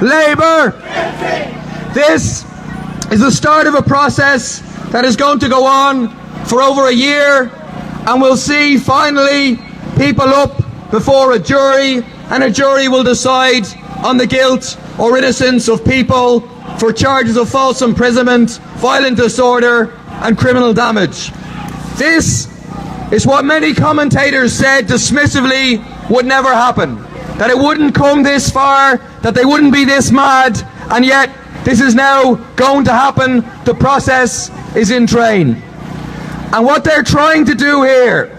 Labour! This is the start of a process that is going to go on for over a year, and we'll see finally people up before a jury, and a jury will decide on the guilt or innocence of people for charges of false imprisonment, violent disorder and criminal damage. This is what many commentators said dismissively would never happen, that it wouldn't come this far, that they wouldn't be this mad, and yet this is now going to happen. The process is in train. And what they're trying to do here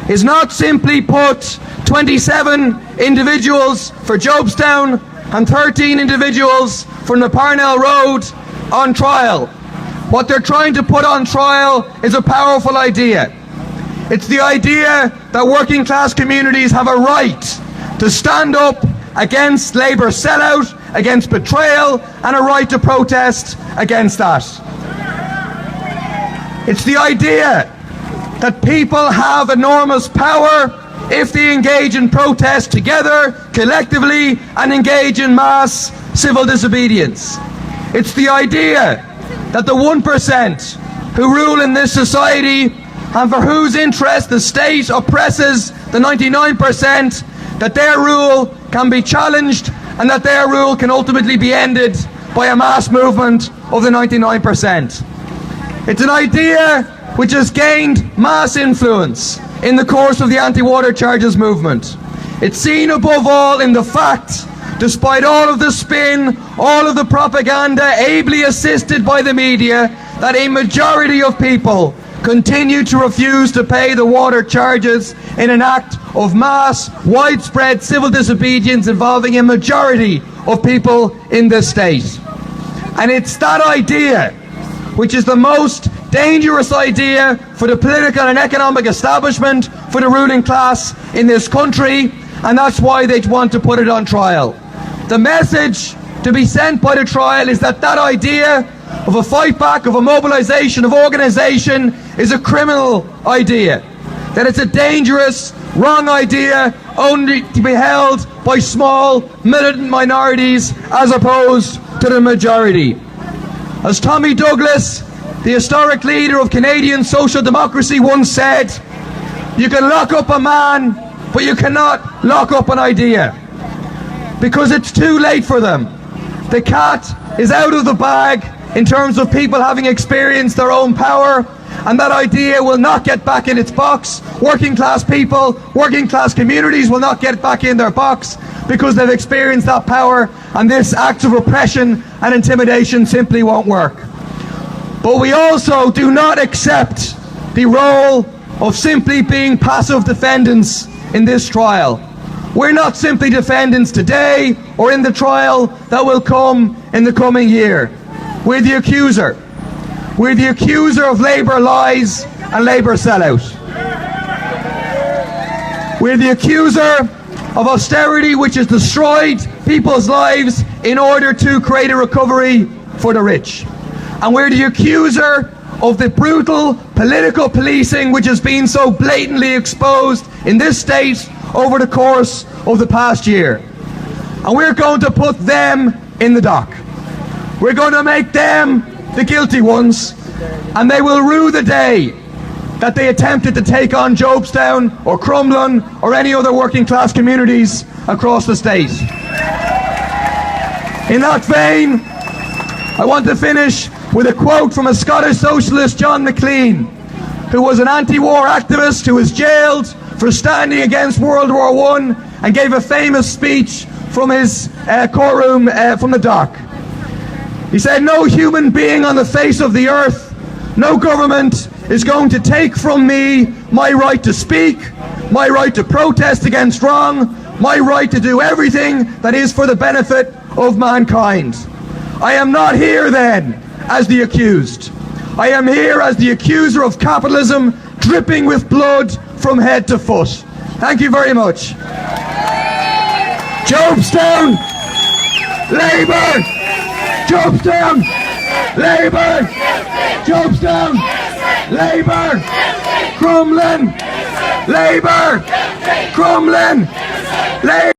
is not simply put 27 individuals for Jobstown and 13 individuals from the Parnell Road on trial. What they're trying to put on trial is a powerful idea. It's the idea that working class communities have a right to stand up against Labour sellout, against betrayal, and a right to protest against that. It's the idea that people have enormous power if they engage in protest together, collectively, and engage in mass civil disobedience. It's the idea that the 1% who rule in this society and for whose interest the state oppresses the 99%, that their rule can be challenged and that their rule can ultimately be ended by a mass movement of the 99%. It's an idea which has gained mass influence in the course of the anti-water charges movement. It's seen above all in the fact, despite all of the spin, all of the propaganda, ably assisted by the media, that a majority of people continue to refuse to pay the water charges in an act of mass, widespread civil disobedience involving a majority of people in this state. And it's that idea which is the most dangerous idea for the political and economic establishment, for the ruling class in this country, and that's why they want to put it on trial. The message to be sent by the trial is that that idea of a fight back, of a mobilisation, of organisation is a criminal idea. That it's a dangerous, wrong idea only to be held by small, militant minorities as opposed to the majority. As Tommy Douglas, the historic leader of Canadian social democracy, once said, you can lock up a man, but you cannot lock up an idea, because it's too late for them. The cat is out of the bag in terms of people having experienced their own power, and that idea will not get back in its box. Working class people, working class communities will not get back in their box because they've experienced that power, and this act of repression and intimidation simply won't work. But we also do not accept the role of simply being passive defendants in this trial. We're not simply defendants today or in the trial that will come in the coming year. We're the accuser. We're the accuser of Labour lies and Labour sellout. We're the accuser of austerity which has destroyed people's lives in order to create a recovery for the rich. And we're the accuser of the brutal political policing which has been so blatantly exposed in this state over the course of the past year. And we're going to put them in the dock. We're going to make them the guilty ones, and they will rue the day that they attempted to take on Jobstown or Crumlin or any other working class communities across the state. In that vein, I want to finish with a quote from a Scottish socialist, John McLean, who was an anti-war activist who was jailed for standing against World War I and gave a famous speech from his courtroom from the dock. He said, "No human being on the face of the earth, no government is going to take from me my right to speak, my right to protest against wrong, my right to do everything that is for the benefit of mankind." I am not here then as the accused. I am here as the accuser of capitalism dripping with blood from head to foot. Thank you very much. Jobstown, Labour! Jobstown, Labour! Jobstown, Labour! Crumlin, Labour! Crumlin, Labour!